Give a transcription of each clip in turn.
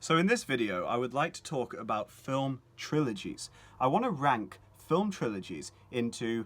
So in this video, I would like to talk about film trilogies. I want to rank film trilogies into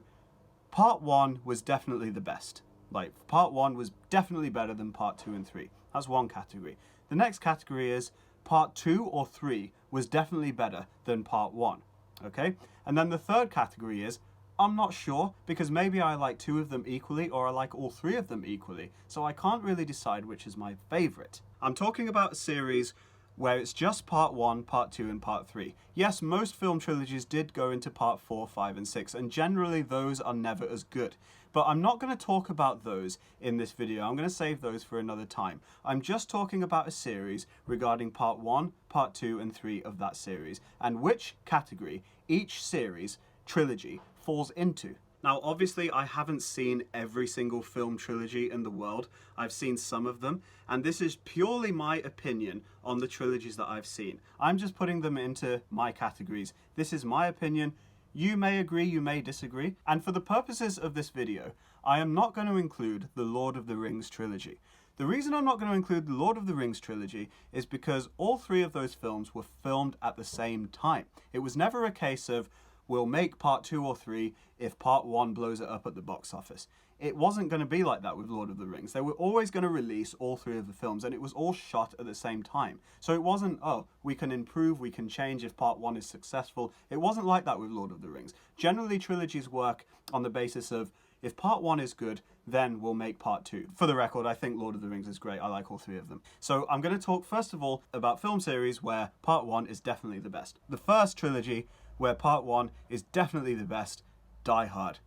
part 1 was definitely the best. Like, part 1 was definitely better than part 2 and 3. That's one category. The next category is part 2 or 3 was definitely better than part 1. Okay? And then the third category is I'm not sure, because maybe I like 2 of them equally or I like all 3 of them equally, so I can't really decide which is my favourite. I'm talking about a series where it's just part 1, part 2 and part 3. Yes, most film trilogies did go into part 4, 5 and 6, and generally those are never as good. But I'm not going to talk about those in this video. I'm going to save those for another time. I'm just talking about a series regarding part 1, part 2 and 3 of that series, and which category each series, trilogy, falls into. Now, obviously, I haven't seen every single film trilogy in the world. I've seen some of them, and this is purely my opinion on the trilogies that I've seen. I'm just putting them into my categories. This is my opinion. You may agree, you may disagree. And for the purposes of this video, I am not going to include the Lord of the Rings trilogy. The reason I'm not going to include the Lord of the Rings trilogy is because all 3 of those films were filmed at the same time. It was never a case of, we'll make part 2 or 3 if part 1 blows it up at the box office. It wasn't going to be like that with Lord of the Rings. They were always going to release all 3 of the films, and it was all shot at the same time. So it wasn't, oh, we can improve, we can change if part 1 is successful. It wasn't like that with Lord of the Rings. Generally, trilogies work on the basis of, if part 1 is good, then we'll make part 2. For the record, I think Lord of the Rings is great. I like all 3 of them. So I'm going to talk, first of all, about film series where part 1 is definitely the best. The first trilogy where part 1 is definitely the best, Die Hard.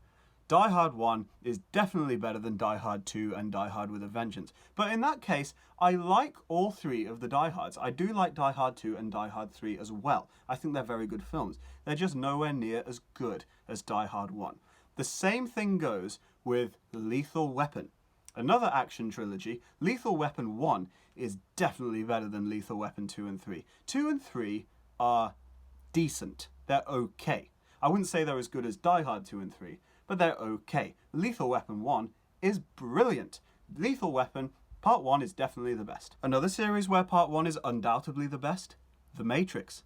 Die Hard 1 is definitely better than Die Hard 2 and Die Hard with a Vengeance. But in that case, I like all 3 of the Die Hards. I do like Die Hard 2 and Die Hard 3 as well. I think they're very good films. They're just nowhere near as good as Die Hard 1. The same thing goes with Lethal Weapon. Another action trilogy, Lethal Weapon 1 is definitely better than Lethal Weapon 2 and 3. 2 and 3 are decent. They're okay. I wouldn't say they're as good as Die Hard 2 and 3, but they're okay. Lethal Weapon 1 is brilliant. Lethal Weapon, part 1 is definitely the best. Another series where part 1 is undoubtedly the best, The Matrix.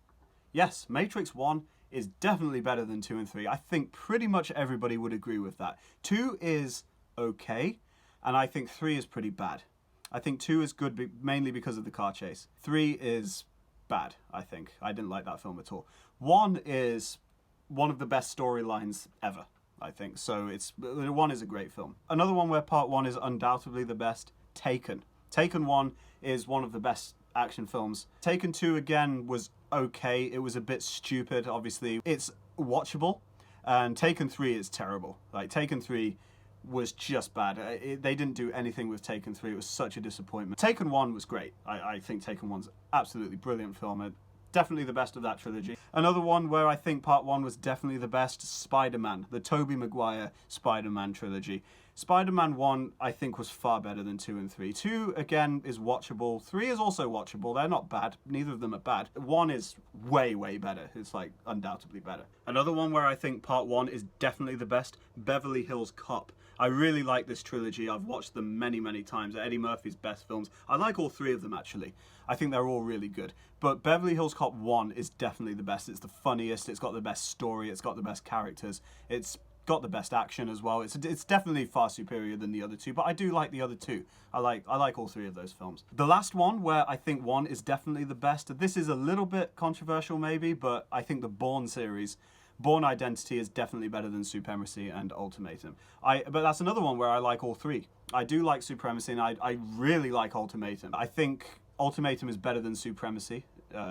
Yes, Matrix 1 is definitely better than 2 and 3. I think pretty much everybody would agree with that. 2 is okay, and I think 3 is pretty bad. I think 2 is good mainly because of the car chase. 3 is bad, I think. I didn't like that film at all. 1 is one of the best storylines ever, I think. So 1 is a great film. Another one where part 1 is undoubtedly the best, Taken. Taken 1 is one of the best action films. Taken 2 again was okay. It was a bit stupid, obviously. It's watchable. And Taken 3 is terrible. Like, Taken 3 was just bad. They didn't do anything with Taken 3. It was such a disappointment. Taken 1 was great. I think Taken 1's absolutely brilliant film. Definitely the best of that trilogy. Another one where I think part 1 was definitely the best, Spider-Man. The Tobey Maguire Spider-Man trilogy. Spider-Man 1, I think, was far better than 2 and 3. 2, again, is watchable. 3 is also watchable. They're not bad. Neither of them are bad. 1 is way, way better. It's, like, undoubtedly better. Another one where I think part 1 is definitely the best, Beverly Hills Cop. I really like this trilogy. I've watched them many, many times. They're Eddie Murphy's best films. I like all 3 of them, actually. I think they're all really good. But Beverly Hills Cop 1 is definitely the best. It's the funniest. It's got the best story. It's got the best characters. It's got the best action as well. It's definitely far superior than the other 2, but I do like the other 2. I like all 3 of those films. The last one where I think 1 is definitely the best. This is a little bit controversial maybe, but I think the Bourne series, Bourne Identity, is definitely better than Supremacy and Ultimatum. But that's another one where I like all 3. I do like Supremacy and I really like Ultimatum. I think Ultimatum is better than Supremacy,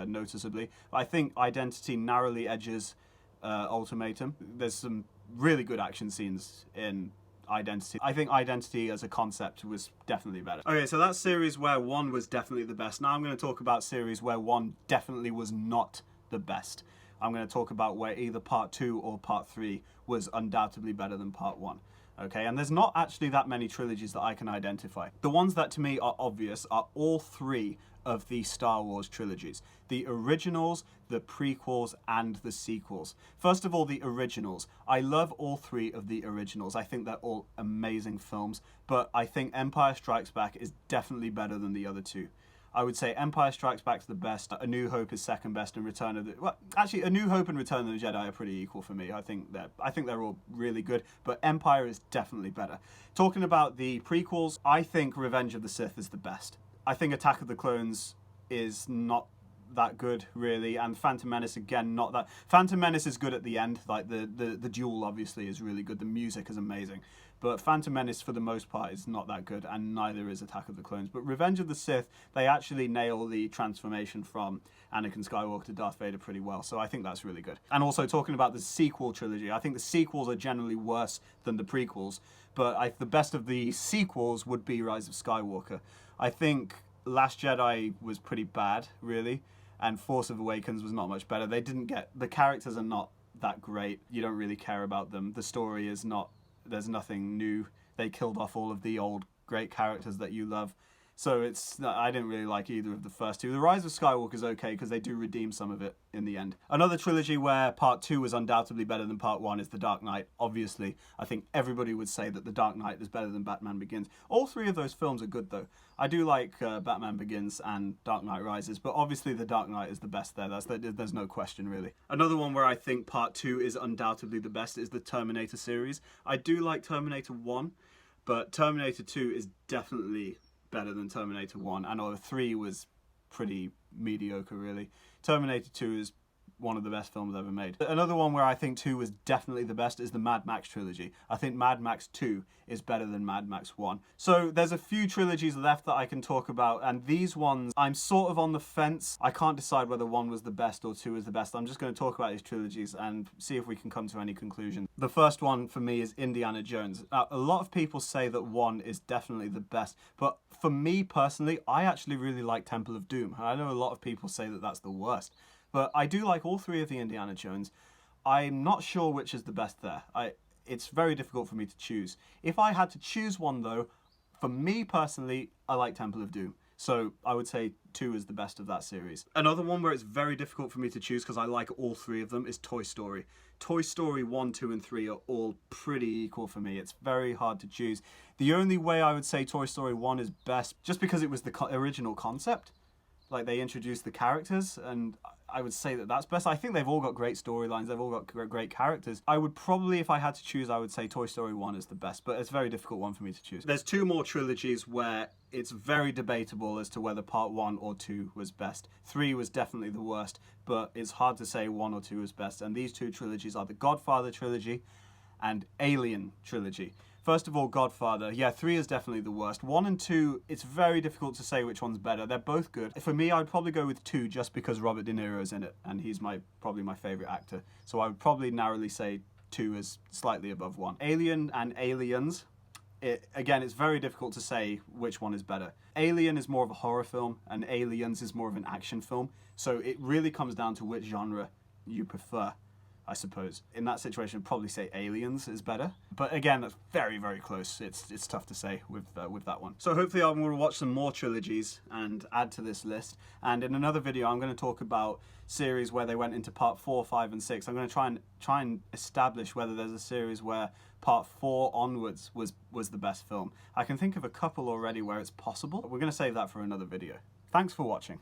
noticeably. I think Identity narrowly edges Ultimatum. There's some really good action scenes in Identity. I think Identity as a concept was definitely better. Okay, so that's series where 1 was definitely the best. Now I'm going to talk about series where 1 definitely was not the best. I'm going to talk about where either part 2 or part 3 was undoubtedly better than part 1. Okay, and there's not actually that many trilogies that I can identify. The ones that to me are obvious are all 3 of the Star Wars trilogies. The originals, the prequels, and the sequels. First of all, the originals. I love all 3 of the originals. I think they're all amazing films, but I think Empire Strikes Back is definitely better than the other 2. I would say Empire Strikes Back's the best, A New Hope is second best, and Return of the... Well, actually, A New Hope and Return of the Jedi are pretty equal for me. I think they're all really good, but Empire is definitely better. Talking about the prequels, I think Revenge of the Sith is the best. I think Attack of the Clones is not that good, really, and Phantom Menace, again, not that... Phantom Menace is good at the end, like the duel, obviously, is really good, the music is amazing, but Phantom Menace, for the most part, is not that good, and neither is Attack of the Clones. But Revenge of the Sith, they actually nail the transformation from Anakin Skywalker to Darth Vader pretty well, so I think that's really good. And also, talking about the sequel trilogy, I think the sequels are generally worse than the prequels, but the best of the sequels would be Rise of Skywalker. I think Last Jedi was pretty bad, really, and Force Awakens was not much better. The characters are not that great. You don't really care about them. The story is not, there's nothing new. They killed off all of the old great characters that you love. So I didn't really like either of the first two. The Rise of Skywalker is okay because they do redeem some of it in the end. Another trilogy where part 2 was undoubtedly better than part 1 is The Dark Knight. Obviously, I think everybody would say that The Dark Knight is better than Batman Begins. All three of those films are good though. I do like Batman Begins and Dark Knight Rises, but obviously The Dark Knight is the best there. There's no question, really. Another one where I think part 2 is undoubtedly the best is the Terminator series. I do like Terminator 1, but Terminator 2 is definitely better than Terminator 1, and 3 was pretty mediocre, really. Terminator 2 is one of the best films ever made. Another one where I think 2 was definitely the best is the Mad Max trilogy. I think Mad Max 2 is better than Mad Max 1. So there's a few trilogies left that I can talk about, and these ones, I'm sort of on the fence. I can't decide whether 1 was the best or 2 was the best. I'm just going to talk about these trilogies and see if we can come to any conclusion. The first one for me is Indiana Jones. Now, a lot of people say that 1 is definitely the best, but for me personally, I actually really like Temple of Doom. I know a lot of people say that that's the worst, but I do like all 3 of the Indiana Jones. I'm not sure which is the best there. It's very difficult for me to choose. If I had to choose one though, for me personally, I like Temple of Doom. So I would say 2 is the best of that series. Another one where it's very difficult for me to choose because I like all 3 of them is Toy Story. Toy Story 1, 2 and 3 are all pretty equal for me. It's very hard to choose. The only way I would say Toy Story 1 is best, just because it was the original concept. Like, they introduced the characters, and I would say that that's best. I think they've all got great storylines, they've all got great characters. I would probably, if I had to choose, I would say Toy Story 1 is the best, but it's a very difficult one for me to choose. There's 2 more trilogies where it's very debatable as to whether part 1 or 2 was best. 3 was definitely the worst, but it's hard to say 1 or 2 is best, and these 2 trilogies are the Godfather trilogy and Alien trilogy. First of all, Godfather. Yeah, 3 is definitely the worst. 1 and 2, it's very difficult to say which one's better. They're both good. For me, I'd probably go with 2 just because Robert De Niro's in it, and he's probably my favourite actor. So I would probably narrowly say 2 is slightly above 1. Alien and Aliens, again, it's very difficult to say which one is better. Alien is more of a horror film, and Aliens is more of an action film. So it really comes down to which genre you prefer, I suppose. In that situation, I'd probably say Aliens is better. But again, that's very, very close. It's tough to say with that one. So hopefully I'm going to watch some more trilogies and add to this list. And in another video, I'm going to talk about series where they went into part 4, 5, and 6. I'm going to try and establish whether there's a series where part 4 onwards was the best film. I can think of a couple already where it's possible. We're going to save that for another video. Thanks for watching.